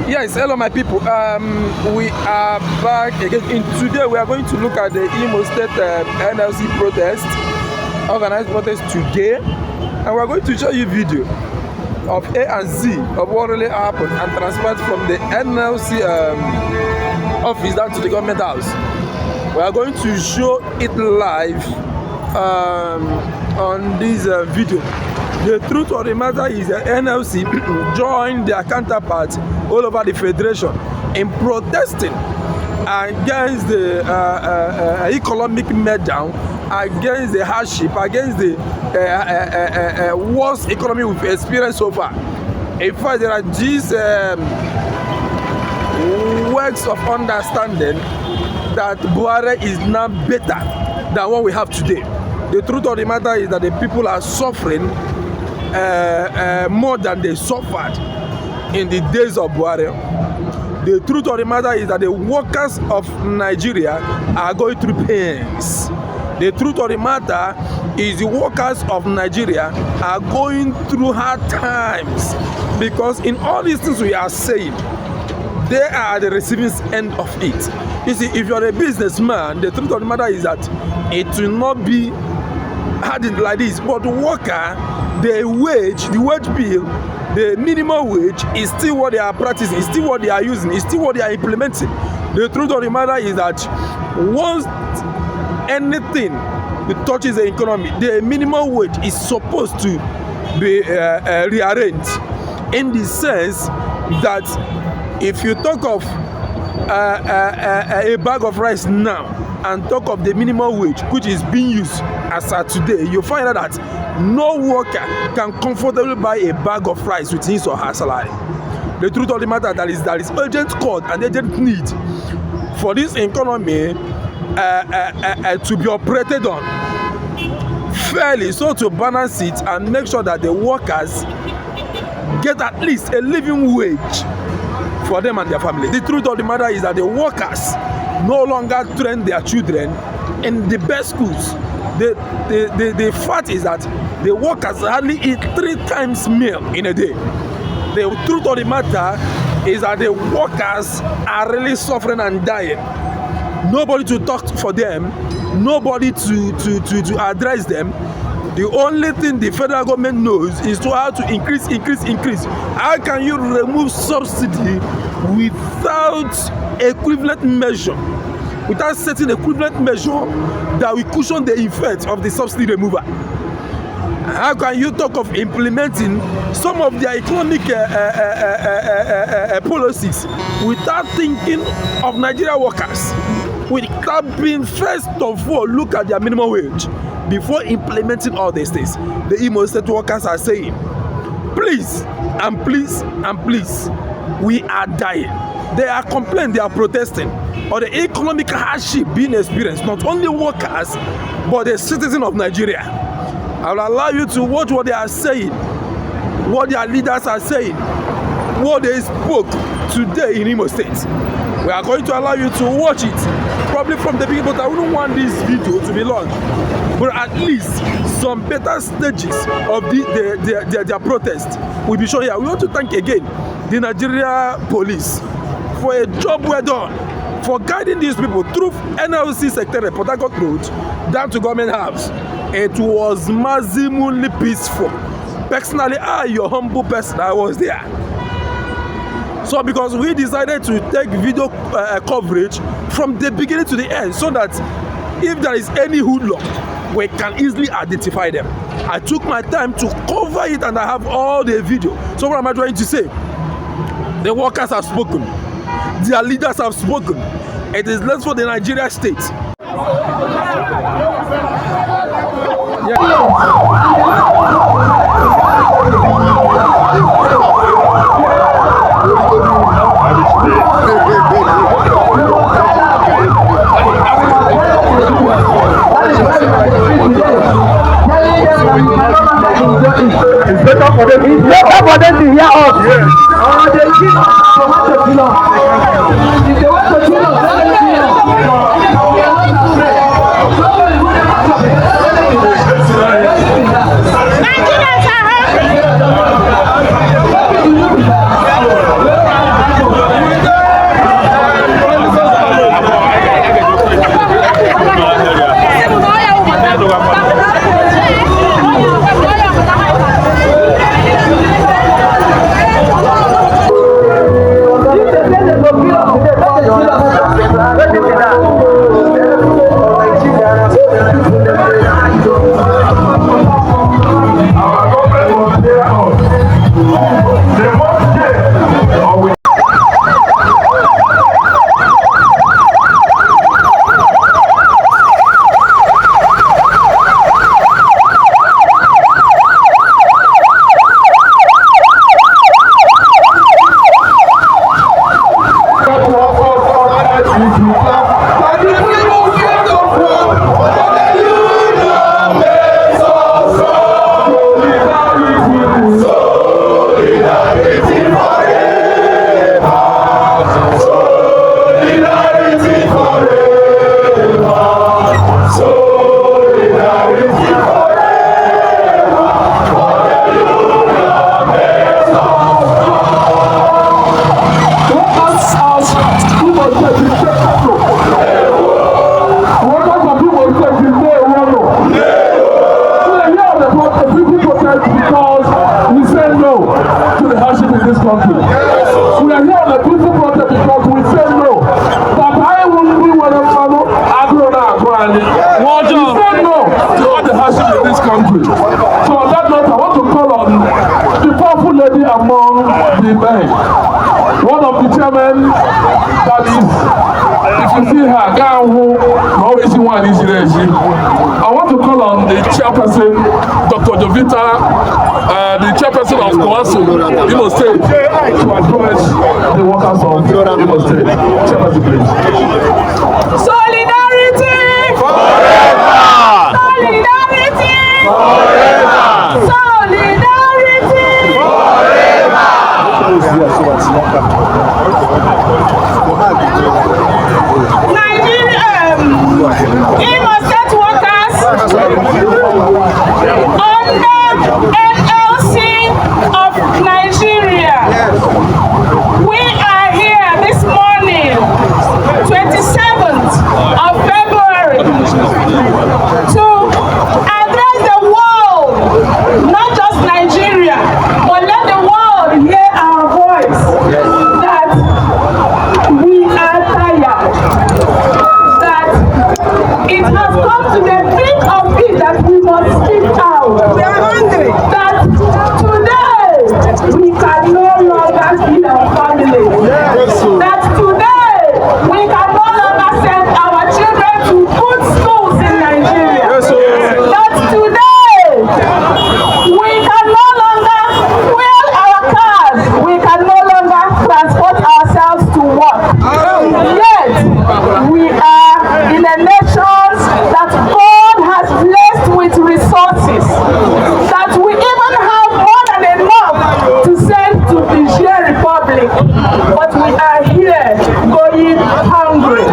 Yes, hello my people. We are back again. Today we are going to look at the Imo State NLC protest, organized protest today, and we are going to show you video of A and Z of what really happened and transferred from the NLC office down to the government house. We are going to show it live on this video. The truth of the matter is that NLC joined their counterparts all over the federation in protesting against the economic meltdown, against the hardship, against the worst economy we've experienced so far. In fact, there are these words of understanding that Bola is now better than what we have today. The truth of the matter is that the people are suffering more than they suffered in the days of Bola. The truth of the matter is that the workers of Nigeria are going through pains. The truth of the matter is the workers of Nigeria are going through hard times, because in all these things we are saying, they are the receiving end of it. You see, if you're a businessman, the truth of the matter is that it will not be hardened like this. But the worker, the wage bill, the minimum wage is still what they are practicing, is still what they are using, is still what they are implementing. The truth of the matter is that once anything that touches the economy, the minimum wage is supposed to be rearranged, in the sense that if you talk of a bag of rice now and talk of the minimum wage which is being used as of today, you find out that no worker can comfortably buy a bag of rice with his or her salary. The truth of the matter that is urgent call and urgent need for this economy to be operated on fairly, so to balance it and make sure that the workers get at least a living wage for them and their family. The truth of the matter is that the workers no longer train their children in the best schools. The fact is that the workers hardly eat 3 times meal in a day. The truth of the matter is that the workers are really suffering and dying. Nobody to talk for them, nobody to address them. The only thing the federal government knows is to how to increase. How can you remove subsidy without equivalent measure, without setting equivalent measure that will cushion the effect of the subsidy removal? How can you talk of implementing some of their economic policies without thinking of Nigeria workers? Without being first of all look at their minimum wage before implementing all these things? The Imo State workers are saying, please and please and please, we are dying. They are complaining, they are protesting on the economic hardship being experienced, not only workers but the citizens of Nigeria. I will allow you to watch what they are saying, what their leaders are saying, what they spoke today in Imo State. We are going to allow you to watch it, probably from the beginning, but I wouldn't want this video to be long. But at least some better stages of their protest will be shown here. We want to thank again the Nigeria police for a job well done, for guiding these people through NLC Secretariat, Port Harcourt Road, down to Government House. It was maximally peaceful. Personally, your humble person, I was there. So because we decided to take video coverage from the beginning to the end, so that if there is any hoodlum, we can easily identify them. I took my time to cover it and I have all the video. So what am I trying to say? The workers have spoken. Their leaders have spoken. It is left for the Nigeria state. It's better for them. It's better for them to hear us. Yes. They give us the want to kill us. If they want to kill us, let them kill us. Nigerians are happy. among the men. One of the chairmen that is, if you see her, Gahu, always one is I want to call on the chairperson, Dr. Jovita, the chairperson of Kwasu, Imo State, to address the workers of Imo State. Chairperson, please. Solidarity! Forever! Solidarity! Forever! Solidarity! Forever! Nigeria, Imo State workers under NLC of Nigeria. We are here this morning, 27th of February, to address the world, not just Nigeria, but let the world hear our voice, that we are tired, that it has come to the brink of it that we must speak out. We are hungry. That today we can no longer feed our families. That today we can no longer send our children to good schools in Nigeria. That today we can no longer fuel our cars. We can no longer transport ourselves to work. Yet we are in a nation that God has blessed with resources, that we even have more than enough to send to the Niger Republic, but we are here going hungry.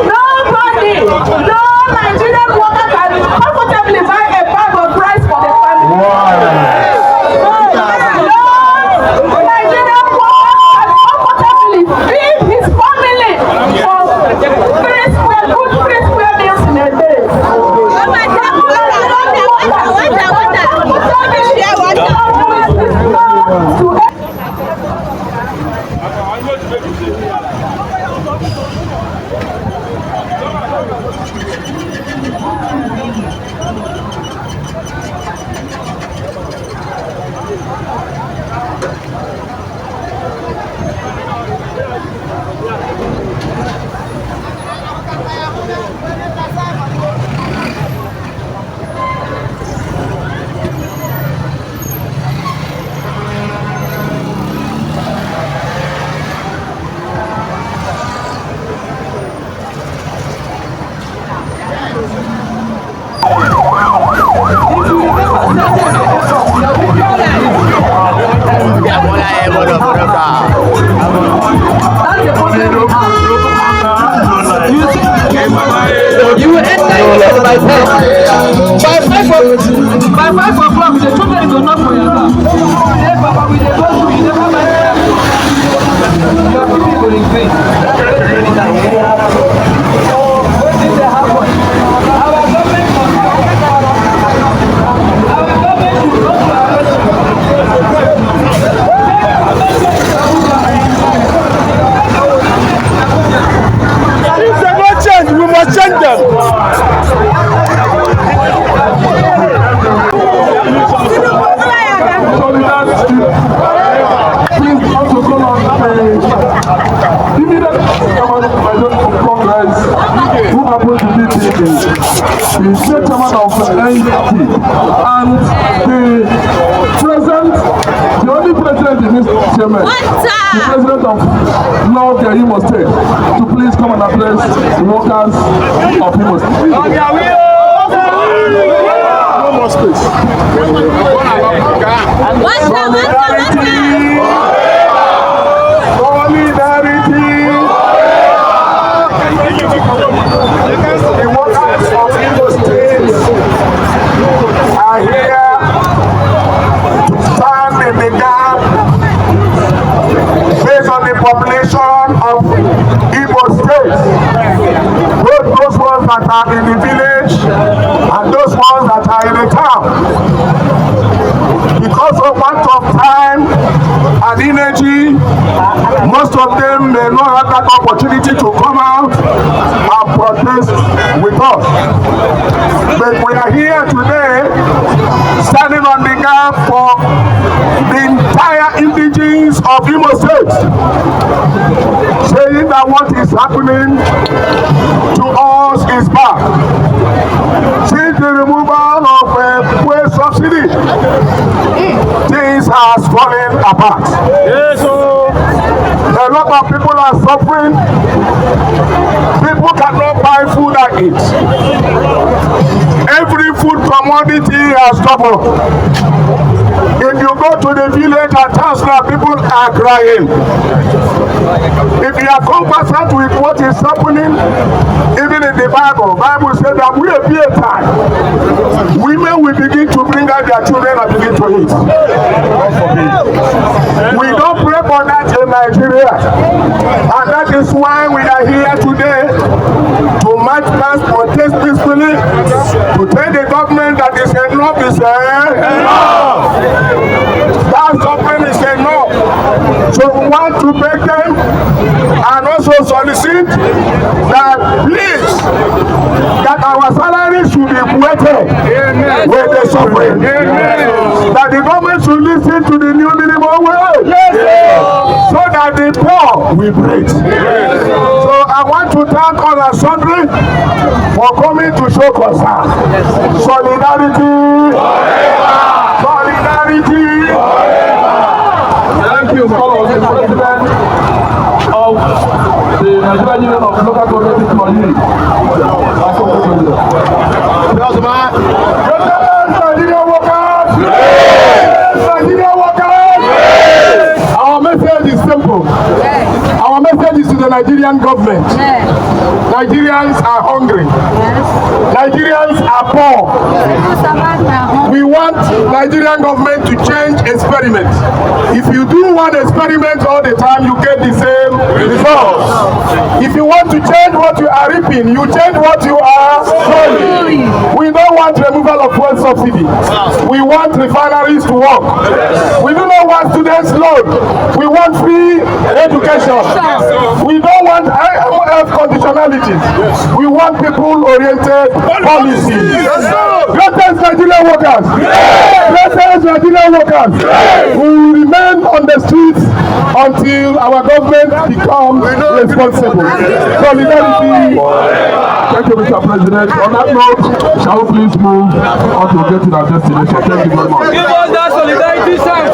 Nobody, no Nigerian worker can comfortably buy a bag of rice for the family. No Nigerian worker can comfortably feed his family for good three-square meals in a day. You will enter into by 10. By 5 o'clock, the children will not for your car. Hey, Papa, we dey go through, you never mind. Your people will increase. What did they happen? Our government should If they don't change, we must change them. Please also call on immediate chairman of Congress, who happens to be the state chairman of NLC, and the only president in this chairman, the president of North Imo State, to please come and address the workers of Imo State. No more space. Solidarity! The workers of Imo State are here to stand in the gap based on the population of Imo State. Both those ones that are in the village and those ones that are in the town. Because of want of time and energy, most of them may not have that opportunity to come out and protest with us. But we are here today standing on the gap for the entire of Imo State, saying that what is happening to us is bad. Since the removal of fuel subsidy, things are falling apart. Yes, a lot of people are suffering. People cannot buy food and eat. Every food commodity has doubled. If you go to the village and towns now, people are crying. If you are conversant with what is happening, even in the Bible says that we will be a time. Women will begin to bring out their children and begin to eat. We don't pray for that in Nigeria. And that is why we are here today to march past, protest peacefully, to tell the government that is enough is enough. That government is enough. So we want to beg them and also solicit that please, that our salaries should be weighted with the suffering. That the government should listen to the new minimum wage. So that the poor will break. So I want to thank all our sundry for coming to show concern. Solidarity. Solidarity. Thank you, Mr. President of the Nigerian Union of Local Government Employees. Nigerian workers! Nigerian workers! Our message is simple. Our message is to the Nigerian government. Nigerians are hungry. Nigerians are poor. We want Nigerian government to change experiment. If you do one experiment all the time, you get the same results. If you want to change what you are reaping, you change what you are sowing. We don't want removal of fuel subsidy. We want refineries to work. We do not want students' loan. We want free education. We don't want IMF conditionalities. We want people-oriented policies. Greatest Nigerian workers. Greatest Nigerian workers. We will remain on the streets until our government becomes responsible. Solidarity. Thank you, Mr. President. On that note, shall we please move on to get to our destination? Thank you very much. Give us that solidarity sign.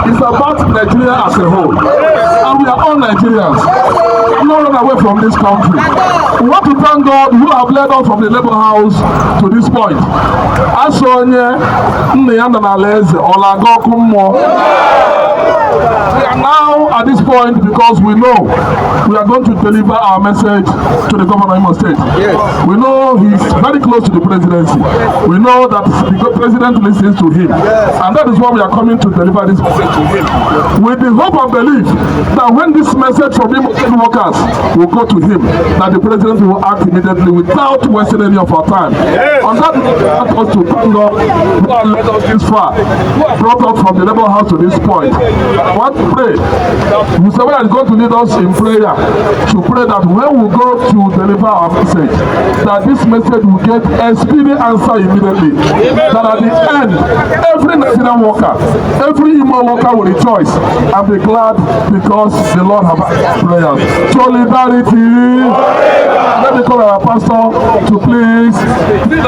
It's about Nigeria as a whole. And we are all Nigerians. We don't run away from this country. We want to thank God who have led us from the Labour House to this point. We are now at this point because we know we are going to deliver our message to the governor of Imo State. Yes. We know he's very close to the presidency. Yes. We know that the president listens to him. Yes. And that is why we are coming to deliver this message to him. With the hope and belief that when this message from Imo State workers will go to him, that the president will act immediately without wasting any of our time. Yes. On that, we want us to thank God who has led us this far, who has brought us from the Labour House to this point. I want to pray. Whosoever is going to lead us in prayer to pray that when we go to deliver our message, that this message will get a speedy answer immediately. That at the end, every Nigerian worker, every Imo worker will rejoice and be glad because the Lord has prayers. Solidarity. Let me call our pastor to please lead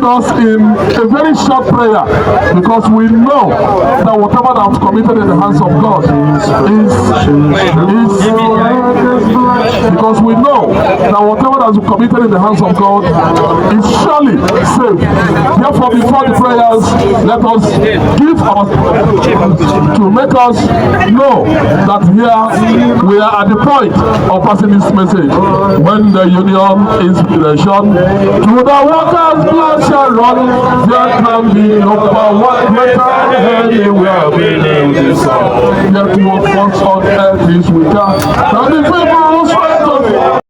us in a very short prayer, because we know that whatever that was committed in the hands of God is because we know that whatever that is committed in the hands of God is surely safe. Therefore, before the prayers, let us give our to make us know that here we are at the point of passing this message. When the union inspiration to the workers' blood shall run, there can be no power greater anywhere below the sun. Yet what force on earth is weaker than the people's strength of